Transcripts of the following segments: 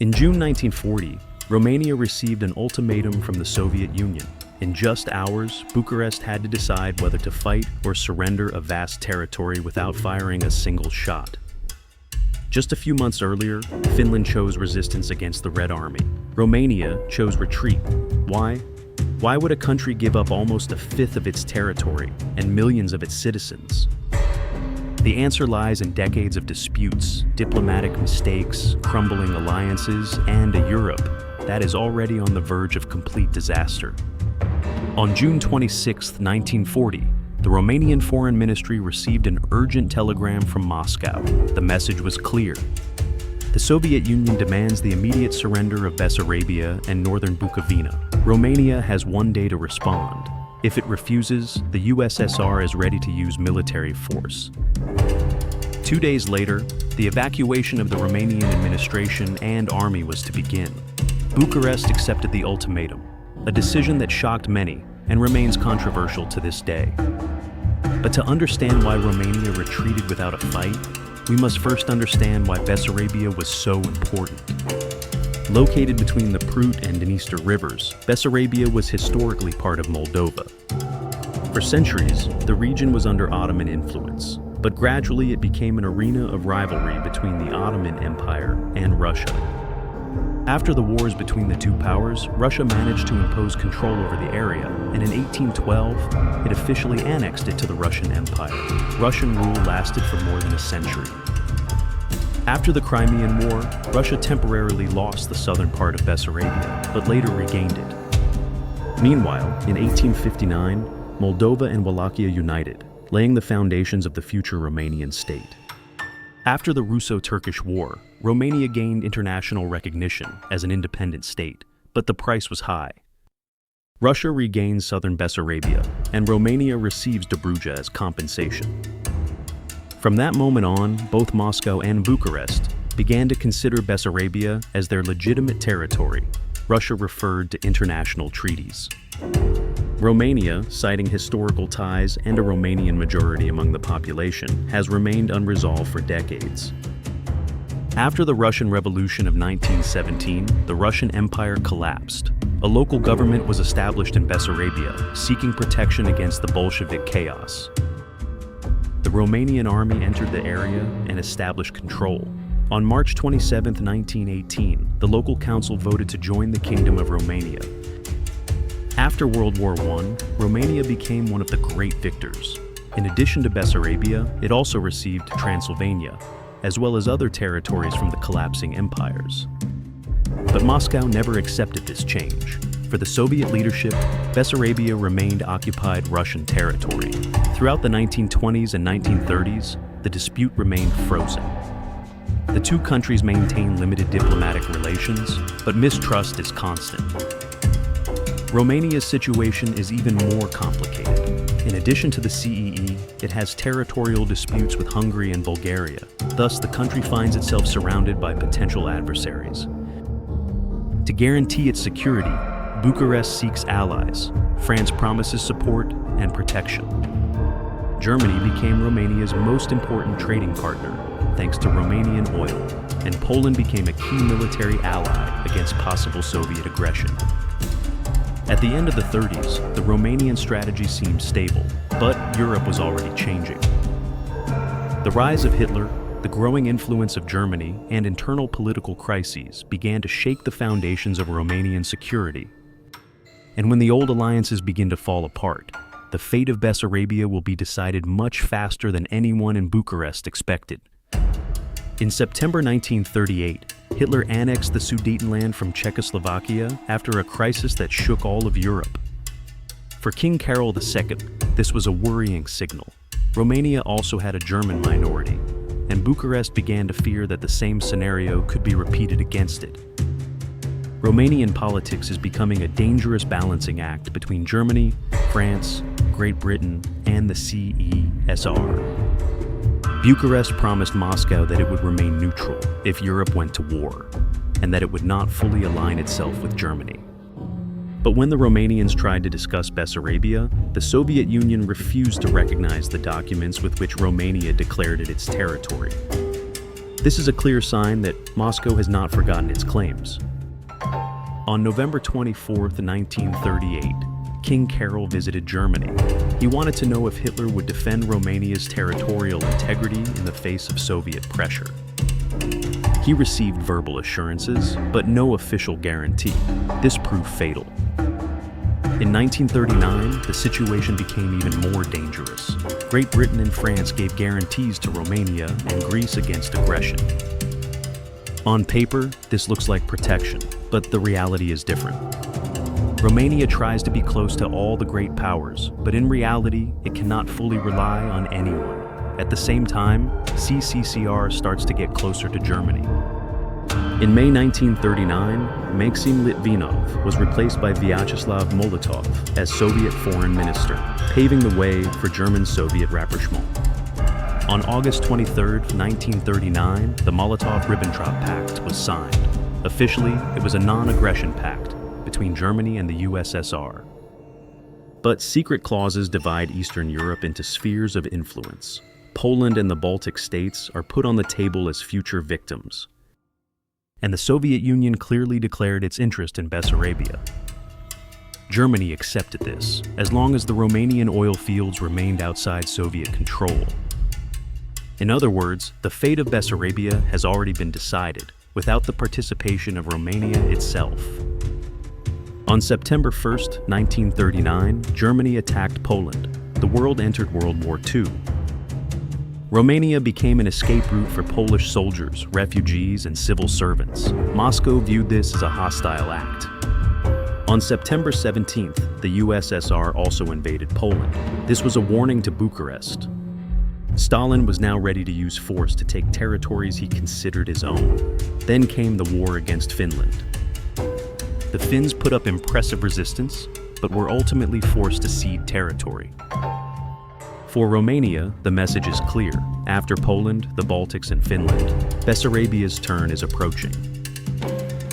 In June 1940, Romania received an ultimatum from the Soviet Union. In just hours, Bucharest had to decide whether to fight or surrender a vast territory without firing a single shot. Just a few months earlier, Finland chose resistance against the Red Army. Romania chose retreat. Why? Why would a country give up almost a fifth of its territory and millions of its citizens? The answer lies in decades of disputes, diplomatic mistakes, crumbling alliances, and a Europe that is already on the verge of complete disaster. On June 26, 1940, the Romanian Foreign Ministry received an urgent telegram from Moscow. The message was clear. The Soviet Union demands the immediate surrender of Bessarabia and northern Bukovina. Romania has 1 day to respond. If it refuses, the USSR is ready to use military force. 2 days later, the evacuation of the Romanian administration and army was to begin. Bucharest accepted the ultimatum, a decision that shocked many and remains controversial to this day. But to understand why Romania retreated without a fight, we must first understand why Bessarabia was so important. Located between the Prut and Dniester rivers, Bessarabia was historically part of Moldova. For centuries, the region was under Ottoman influence, but gradually it became an arena of rivalry between the Ottoman Empire and Russia. After the wars between the two powers, Russia managed to impose control over the area, and in 1812, it officially annexed it to the Russian Empire. Russian rule lasted for more than a century. After the Crimean War, Russia temporarily lost the southern part of Bessarabia, but later regained it. Meanwhile, in 1859, Moldova and Wallachia united, laying the foundations of the future Romanian state. After the Russo-Turkish War, Romania gained international recognition as an independent state, but the price was high. Russia regains southern Bessarabia, and Romania receives Dobruja as compensation. From that moment on, both Moscow and Bucharest began to consider Bessarabia as their legitimate territory. Russia referred to international treaties. Romania, citing historical ties and a Romanian majority among the population, has remained unresolved for decades. After the Russian Revolution of 1917, the Russian Empire collapsed. A local government was established in Bessarabia, seeking protection against the Bolshevik chaos. The Romanian army entered the area and established control. On March 27, 1918, the local council voted to join the Kingdom of Romania. After World War I, Romania became one of the great victors. In addition to Bessarabia, it also received Transylvania, as well as other territories from the collapsing empires. But Moscow never accepted this change. For the Soviet leadership, Bessarabia remained occupied Russian territory. Throughout the 1920s and 1930s, the dispute remained frozen. The two countries maintain limited diplomatic relations, but mistrust is constant. Romania's situation is even more complicated. In addition to the CEE, it has territorial disputes with Hungary and Bulgaria. Thus, the country finds itself surrounded by potential adversaries. To guarantee its security, Bucharest seeks allies. France promises support and protection. Germany became Romania's most important trading partner, thanks to Romanian oil, and Poland became a key military ally against possible Soviet aggression. At the end of the 30s, the Romanian strategy seemed stable, but Europe was already changing. The rise of Hitler, the growing influence of Germany, and internal political crises began to shake the foundations of Romanian security. And when the old alliances begin to fall apart, the fate of Bessarabia will be decided much faster than anyone in Bucharest expected. In September 1938, Hitler annexed the Sudetenland from Czechoslovakia after a crisis that shook all of Europe. For King Carol II, this was a worrying signal. Romania also had a German minority, and Bucharest began to fear that the same scenario could be repeated against it. Romanian politics is becoming a dangerous balancing act between Germany, France, Great Britain, and the CESR. Bucharest promised Moscow that it would remain neutral if Europe went to war, and that it would not fully align itself with Germany. But when the Romanians tried to discuss Bessarabia, the Soviet Union refused to recognize the documents with which Romania declared it its territory. This is a clear sign that Moscow has not forgotten its claims. On November 24, 1938, King Carol visited Germany. He wanted to know if Hitler would defend Romania's territorial integrity in the face of Soviet pressure. He received verbal assurances, but no official guarantee. This proved fatal. In 1939, the situation became even more dangerous. Great Britain and France gave guarantees to Romania and Greece against aggression. On paper, this looks like protection, but the reality is different. Romania tries to be close to all the great powers, but in reality, it cannot fully rely on anyone. At the same time, CCCR starts to get closer to Germany. In May 1939, Maxim Litvinov was replaced by Vyacheslav Molotov as Soviet foreign minister, paving the way for German-Soviet rapprochement. On August 23, 1939, the Molotov-Ribbentrop Pact was signed. Officially, it was a non-aggression pact between Germany and the USSR. But secret clauses divide Eastern Europe into spheres of influence. Poland and the Baltic states are put on the table as future victims. And the Soviet Union clearly declared its interest in Bessarabia. Germany accepted this, as long as the Romanian oil fields remained outside Soviet control. In other words, the fate of Bessarabia has already been decided, without the participation of Romania itself. On September 1, 1939, Germany attacked Poland. The world entered World War II. Romania became an escape route for Polish soldiers, refugees, and civil servants. Moscow viewed this as a hostile act. On September 17th, the USSR also invaded Poland. This was a warning to Bucharest. Stalin was now ready to use force to take territories he considered his own. Then came the war against Finland. The Finns put up impressive resistance, but were ultimately forced to cede territory. For Romania, the message is clear. After Poland, the Baltics, and Finland, Bessarabia's turn is approaching.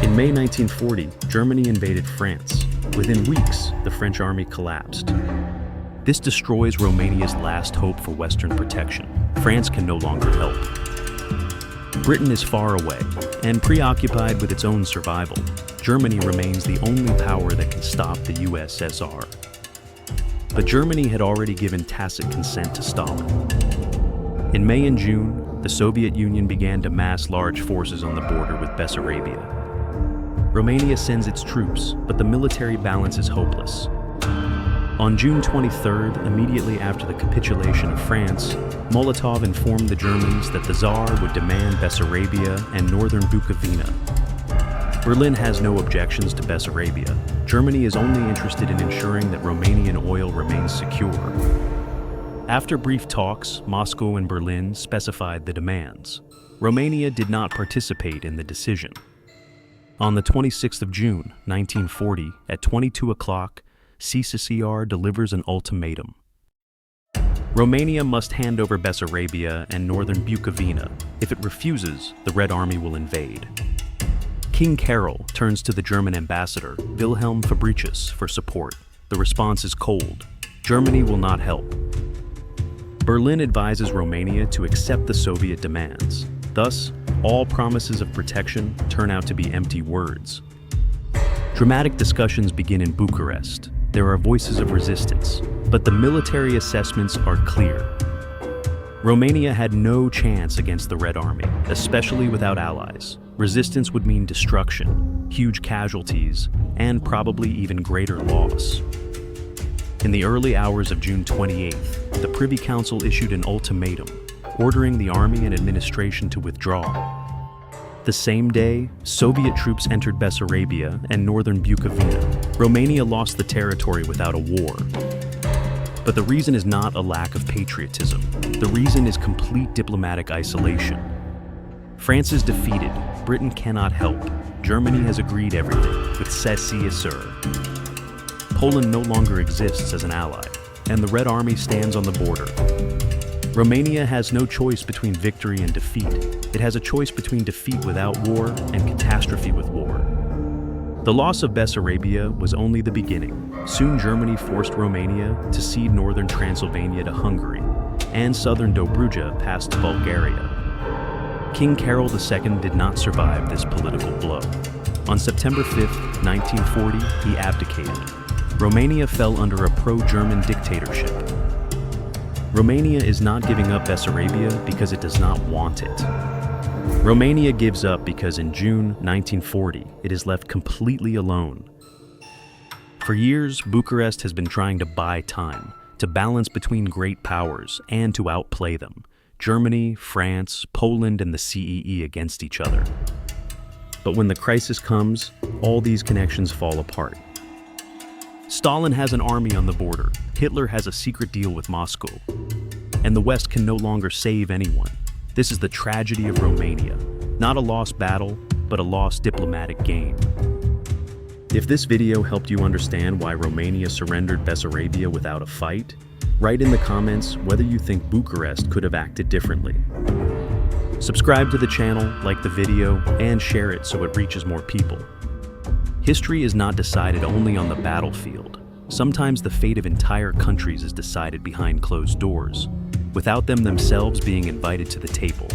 In May 1940, Germany invaded France. Within weeks, the French army collapsed. This destroys Romania's last hope for Western protection. France can no longer help. Britain is far away and preoccupied with its own survival. Germany remains the only power that can stop the USSR. But Germany had already given tacit consent to Stalin. In May and June, the Soviet Union began to mass large forces on the border with Bessarabia. Romania sends its troops, but the military balance is hopeless. On June 23rd, immediately after the capitulation of France, Molotov informed the Germans that the Tsar would demand Bessarabia and northern Bukovina. Berlin has no objections to Bessarabia. Germany is only interested in ensuring that Romanian oil remains secure. After brief talks, Moscow and Berlin specified the demands. Romania did not participate in the decision. On the 26th of June, 1940, at 22 o'clock, CCCR delivers an ultimatum. Romania must hand over Bessarabia and northern Bukovina. If it refuses, the Red Army will invade. King Carol turns to the German ambassador, Wilhelm Fabricius, for support. The response is cold. Germany will not help. Berlin advises Romania to accept the Soviet demands. Thus, all promises of protection turn out to be empty words. Dramatic discussions begin in Bucharest. There are voices of resistance, but the military assessments are clear. Romania had no chance against the Red Army, especially without allies. Resistance would mean destruction, huge casualties, and probably even greater loss. In the early hours of June 28th, the Privy Council issued an ultimatum, ordering the army and administration to withdraw. The same day, Soviet troops entered Bessarabia and northern Bukovina. Romania lost the territory without a war. But the reason is not a lack of patriotism. The reason is complete diplomatic isolation. France is defeated. Britain cannot help. Germany has agreed everything, with cessez-le-feu. Poland no longer exists as an ally, and the Red Army stands on the border. Romania has no choice between victory and defeat. It has a choice between defeat without war and catastrophe with war. The loss of Bessarabia was only the beginning. Soon Germany forced Romania to cede northern Transylvania to Hungary, and southern Dobruja passed to Bulgaria. King Carol II did not survive this political blow. On September 5, 1940, he abdicated. Romania fell under a pro-German dictatorship. Romania is not giving up Bessarabia because it does not want it. Romania gives up because in June 1940, it is left completely alone. For years, Bucharest has been trying to buy time, to balance between great powers and to outplay them. Germany, France, Poland, and the CEE against each other. But when the crisis comes, all these connections fall apart. Stalin has an army on the border, Hitler has a secret deal with Moscow, and the West can no longer save anyone. This is the tragedy of Romania. Not a lost battle, but a lost diplomatic game. If this video helped you understand why Romania surrendered Bessarabia without a fight, write in the comments whether you think Bucharest could have acted differently. Subscribe to the channel, like the video, and share it so it reaches more people. History is not decided only on the battlefield. Sometimes the fate of entire countries is decided behind closed doors, without them themselves being invited to the table.